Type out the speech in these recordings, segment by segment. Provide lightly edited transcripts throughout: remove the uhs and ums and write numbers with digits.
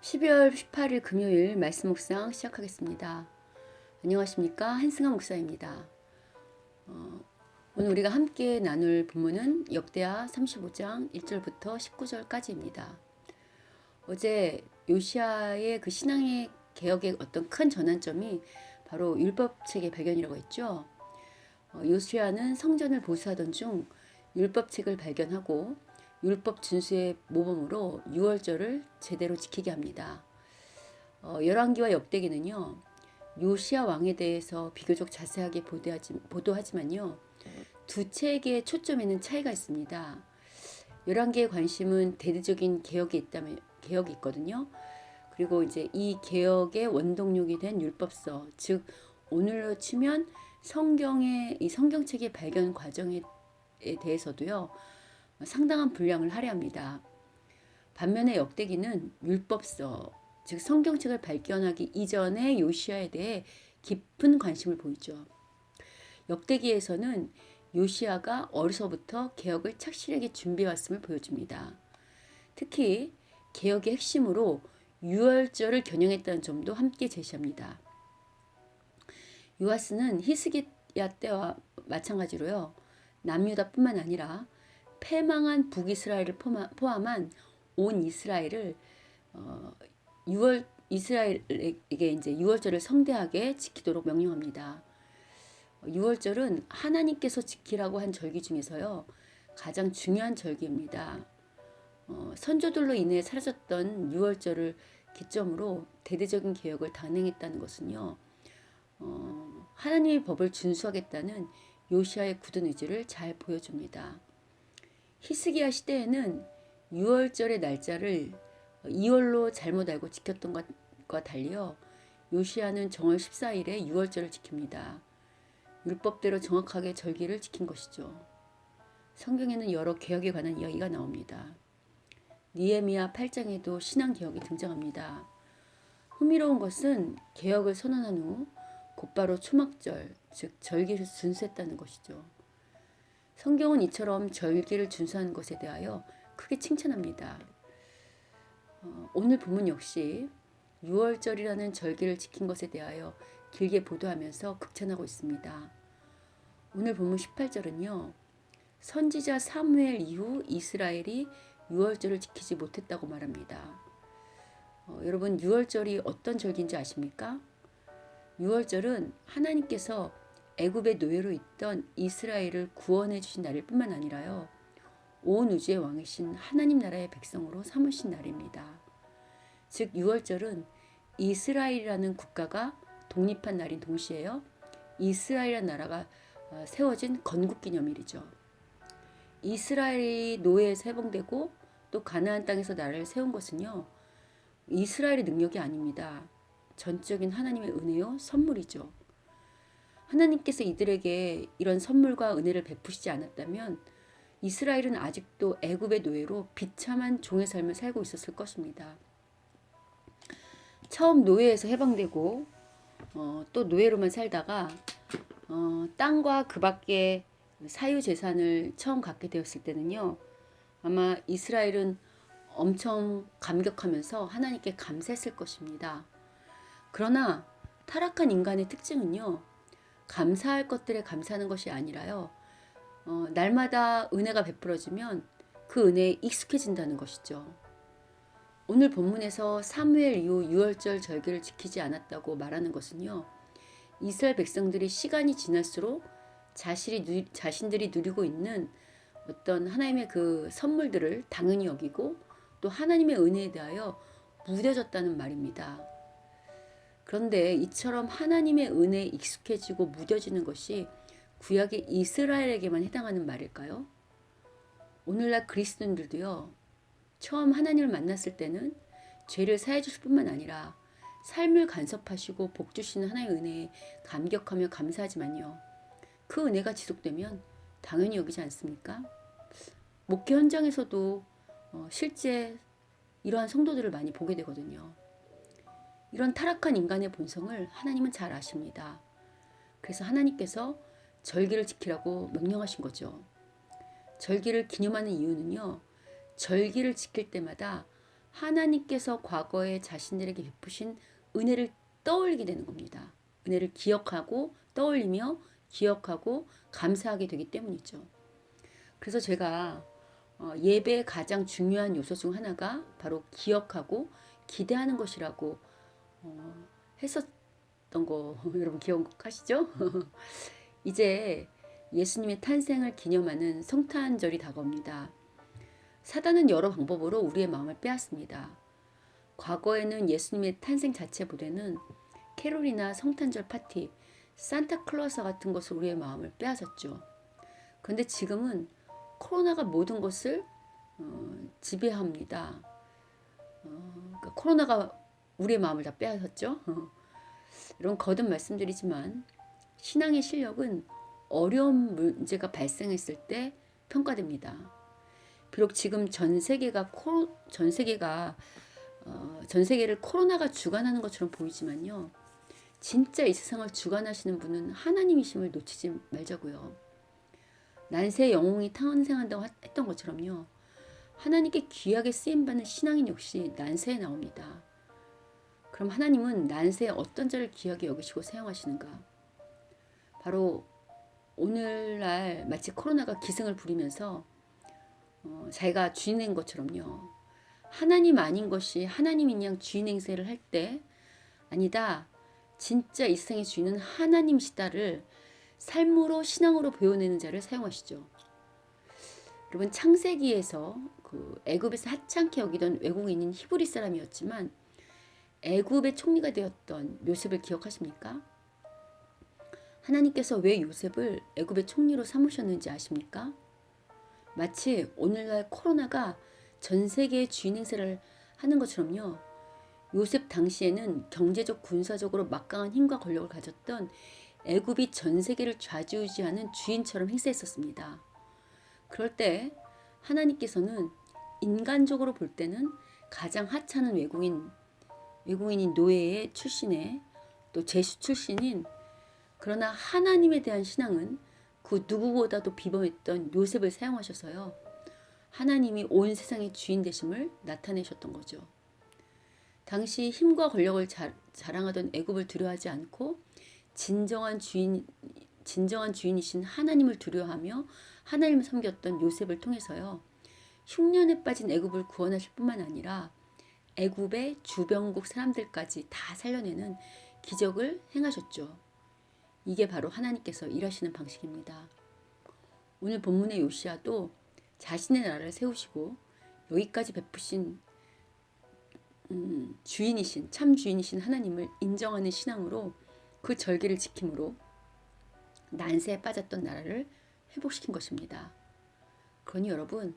12월 18일 금요일 말씀 묵상 시작하겠습니다. 안녕하십니까? 한승아 목사입니다. 오늘 우리가 함께 나눌 본문은 역대하 35장 1절부터 19절까지입니다. 어제 요시아의 그 신앙의 개혁의 어떤 큰 전환점이 바로 율법책의 발견이라고 했죠. 요시아는 성전을 보수하던 중 율법책을 발견하고 율법 준수의 모범으로 유월절을 제대로 지키게 합니다. 열왕기와 역대기는요, 요시아 왕에 대해서 비교적 자세하게 보도하지만요, 두 책의 초점에는 차이가 있습니다. 열왕기의 관심은 대대적인 개혁이 있거든요. 그리고 이제 이 개혁의 원동력이 된 율법서, 즉 오늘로 치면 이 성경책의 발견 과정에 대해서도요, 상당한 분량을 할애합니다. 반면에 역대기는 율법서, 즉 성경책을 발견하기 이전의 요시아에 대해 깊은 관심을 보이죠. 역대기에서는 요시아가 어려서부터 개혁을 착실하게 준비해왔음을 보여줍니다. 특히 개혁의 핵심으로 유월절을 겨냥했다는 점도 함께 제시합니다. 요아스는 히스기야 때와 마찬가지로요, 남유다뿐만 아니라 패망한 북이스라엘을 포함한 온 이스라엘을 이스라엘에게 이제 유월절을 성대하게 지키도록 명령합니다. 유월절은 하나님께서 지키라고 한 절기 중에서요, 가장 중요한 절기입니다. 선조들로 인해 사라졌던 유월절을 기점으로 대대적인 개혁을 단행했다는 것은요, 하나님의 법을 준수하겠다는 요시아의 굳은 의지를 잘 보여줍니다. 히스기야 시대에는 유월절의 날짜를 2월로 잘못 알고 지켰던 것과 달리요, 요시아는 정월 14일에 유월절을 지킵니다. 율법대로 정확하게 절기를 지킨 것이죠. 성경에는 여러 개혁에 관한 이야기가 나옵니다. 니에미야 8장에도 신앙개혁이 등장합니다. 흥미로운 것은 개혁을 선언한 후 곧바로 초막절, 즉 절기를 준수했다는 것이죠. 성경은 이처럼 절기를 준수하는 것에 대하여 크게 칭찬합니다. 오늘 본문 역시 유월절이라는 절기를 지킨 것에 대하여 길게 보도하면서 극찬하고 있습니다. 오늘 본문 18절은요, 선지자 사무엘 이후 이스라엘이 유월절을 지키지 못했다고 말합니다. 여러분, 유월절이 어떤 절기인지 아십니까? 유월절은 하나님께서 애굽의 노예로 있던 이스라엘을 구원해 주신 날일 뿐만 아니라요, 온 우주의 왕이신 하나님 나라의 백성으로 삼으신 날입니다. 즉 유월절은 이스라엘이라는 국가가 독립한 날인 동시에요, 이스라엘이라는 나라가 세워진 건국기념일이죠. 이스라엘이 노예에서 해방되고 또 가나안 땅에서 나라를 세운 것은요, 이스라엘의 능력이 아닙니다. 전적인 하나님의 은혜요, 선물이죠. 하나님께서 이들에게 이런 선물과 은혜를 베푸시지 않았다면 이스라엘은 아직도 애굽의 노예로 비참한 종의 삶을 살고 있었을 것입니다. 처음 노예에서 해방되고 또 노예로만 살다가 땅과 그 밖에 사유재산을 처음 갖게 되었을 때는요, 아마 이스라엘은 엄청 감격하면서 하나님께 감사했을 것입니다. 그러나 타락한 인간의 특징은요, 감사할 것들에 감사하는 것이 아니라요, 날마다 은혜가 베풀어지면 그 은혜에 익숙해진다는 것이죠. 오늘 본문에서 사무엘 이후 유월절 절기를 지키지 않았다고 말하는 것은요, 이스라엘 백성들이 시간이 지날수록 자신들이 누리고 있는 어떤 하나님의 그 선물들을 당연히 여기고 또 하나님의 은혜에 대하여 무뎌졌다는 말입니다. 그런데 이처럼 하나님의 은혜에 익숙해지고 무뎌지는 것이 구약의 이스라엘에게만 해당하는 말일까요? 오늘날 그리스도인들도요, 처음 하나님을 만났을 때는 죄를 사해 주실 뿐만 아니라 삶을 간섭하시고 복 주시는 하나님의 은혜에 감격하며 감사하지만요, 그 은혜가 지속되면 당연히 여기지 않습니까? 목회 현장에서도 실제 이러한 성도들을 많이 보게 되거든요. 이런 타락한 인간의 본성을 하나님은 잘 아십니다. 그래서 하나님께서 절기를 지키라고 명령하신 거죠. 절기를 기념하는 이유는요, 절기를 지킬 때마다 하나님께서 과거에 자신들에게 베푸신 은혜를 떠올리게 되는 겁니다. 은혜를 기억하고 떠올리며 기억하고 감사하게 되기 때문이죠. 그래서 제가 예배의 가장 중요한 요소 중 하나가 바로 기억하고 기대하는 것이라고 했었던 거 여러분 기억하시죠? 이제 예수님의 탄생을 기념하는 성탄절이 다가옵니다. 사단은 여러 방법으로 우리의 마음을 빼앗습니다. 과거에는 예수님의 탄생 자체보다는 캐롤이나 성탄절 파티, 산타클로스 같은 것으로 우리의 마음을 빼앗았죠. 그런데 지금은 코로나가 모든 것을 지배합니다. 그러니까 코로나가 우리의 마음을 다 빼앗았죠. 이런 거듭 말씀드리지만 신앙의 실력은 어려운 문제가 발생했을 때 평가됩니다. 비록 지금 전 세계를 코로나가 주관하는 것처럼 보이지만요. 진짜 이 세상을 주관하시는 분은 하나님이심을 놓치지 말자고요. 난세의 영웅이 탄생한다고 했던 것처럼요. 하나님께 귀하게 쓰임받는 신앙인 역시 난세에 나옵니다. 그럼 하나님은 난세에 어떤 자를 귀하게 여기시고 사용하시는가? 바로 오늘날 마치 코로나가 기승을 부리면서 자기가 주인인 것처럼요. 하나님 아닌 것이 하나님인 양 주인 행세를 할 때 아니다. 진짜 이 세상의 주인은 하나님이시다를 삶으로 신앙으로 보여내는 자를 사용하시죠. 여러분 창세기에서 그 애굽에서 하찮게 여기던 외국인인 히브리 사람이었지만 애굽의 총리가 되었던 요셉을 기억하십니까? 하나님께서 왜 요셉을 애굽의 총리로 삼으셨는지 아십니까? 마치 오늘날 코로나가 전 세계의 주인 행세를 하는 것처럼요. 요셉 당시에는 경제적 군사적으로 막강한 힘과 권력을 가졌던 애굽이 전 세계를 좌지우지하는 주인처럼 행세했었습니다. 그럴 때 하나님께서는 인간적으로 볼 때는 가장 하찮은 외국인인 노예의 출신에 또 제수 출신인 그러나 하나님에 대한 신앙은 그 누구보다도 비범했던 요셉을 사용하셔서요. 하나님이 온 세상의 주인 되심을 나타내셨던 거죠. 당시 힘과 권력을 자랑하던 애굽을 두려워하지 않고 진정한 주인이신 하나님을 두려워하며 하나님을 섬겼던 요셉을 통해서요. 흉년에 빠진 애굽을 구원하실 뿐만 아니라 애굽의 주변국 사람들까지 다 살려내는 기적을 행하셨죠. 이게 바로 하나님께서 일하시는 방식입니다. 오늘 본문의 요시야도 자신의 나라를 세우시고 여기까지 베푸신 참 주인이신 하나님을 인정하는 신앙으로 그 절기를 지킴으로 난세에 빠졌던 나라를 회복시킨 것입니다. 그러니 여러분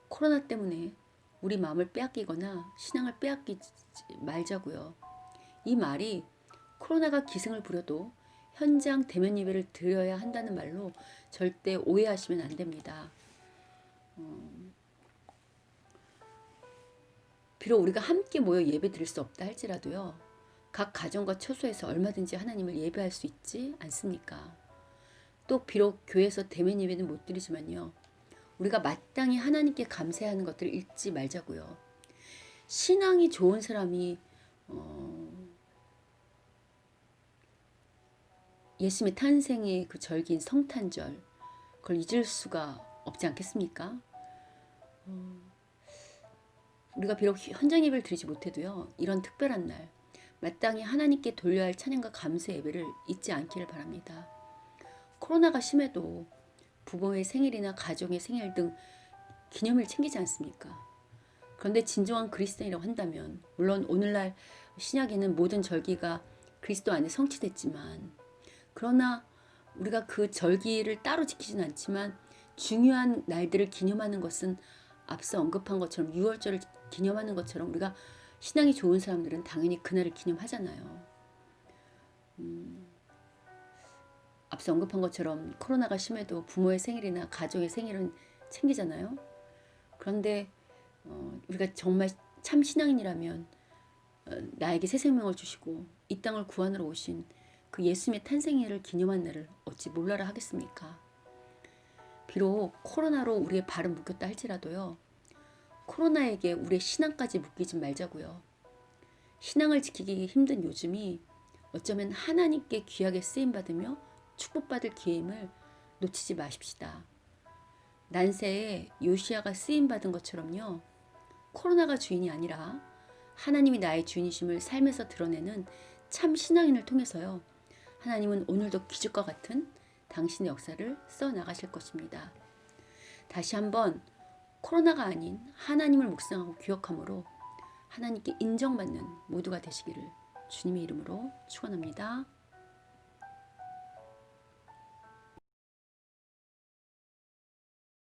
코로나 때문에 우리 마음을 빼앗기거나 신앙을 빼앗기지 말자고요. 이 말이 코로나가 기승을 부려도 현장 대면 예배를 드려야 한다는 말로 절대 오해하시면 안 됩니다. 비록 우리가 함께 모여 예배 드릴 수 없다 할지라도요. 각 가정과 처소에서 얼마든지 하나님을 예배할 수 있지 않습니까? 또 비록 교회에서 대면 예배는 못 드리지만요. 우리가 마땅히 하나님께 감사하는 것들을 잊지 말자고요. 신앙이 좋은 사람이 예수님의 탄생의 그 절기인 성탄절 그걸 잊을 수가 없지 않겠습니까? 우리가 비록 현장 예배를 드리지 못해도요. 이런 특별한 날 마땅히 하나님께 돌려야 할 찬양과 감사 예배를 잊지 않기를 바랍니다. 코로나가 심해도 부모의 생일이나 가족의 생일 등 기념일 챙기지 않습니까? 그런데 진정한 그리스도인이라고 한다면 물론 오늘날 신약에는 모든 절기가 그리스도 안에 성취됐지만 그러나 우리가 그 절기를 따로 지키지는 않지만 중요한 날들을 기념하는 것은 앞서 언급한 것처럼 6월절을 기념하는 것처럼 우리가 신앙이 좋은 사람들은 당연히 그날을 기념하잖아요. 앞서 언급한 것처럼 코로나가 심해도 부모의 생일이나 가족의 생일은 챙기잖아요. 그런데 우리가 정말 참 신앙인이라면 나에게 새 생명을 주시고 이 땅을 구원하러 오신 그 예수님의 탄생일을 기념한 날을 어찌 몰라라 하겠습니까? 비록 코로나로 우리의 발은 묶였다 할지라도요. 코로나에게 우리의 신앙까지 묶이지 말자고요. 신앙을 지키기 힘든 요즘이 어쩌면 하나님께 귀하게 쓰임받으며 축복받을 기회임을 놓치지 마십시다. 난세에 요시야가 쓰임받은 것처럼요. 코로나가 주인이 아니라 하나님이 나의 주인이심을 삶에서 드러내는 참 신앙인을 통해서요. 하나님은 오늘도 기적과 같은 당신의 역사를 써나가실 것입니다. 다시 한번 코로나가 아닌 하나님을 묵상하고 기억함으로 하나님께 인정받는 모두가 되시기를 주님의 이름으로 축원합니다.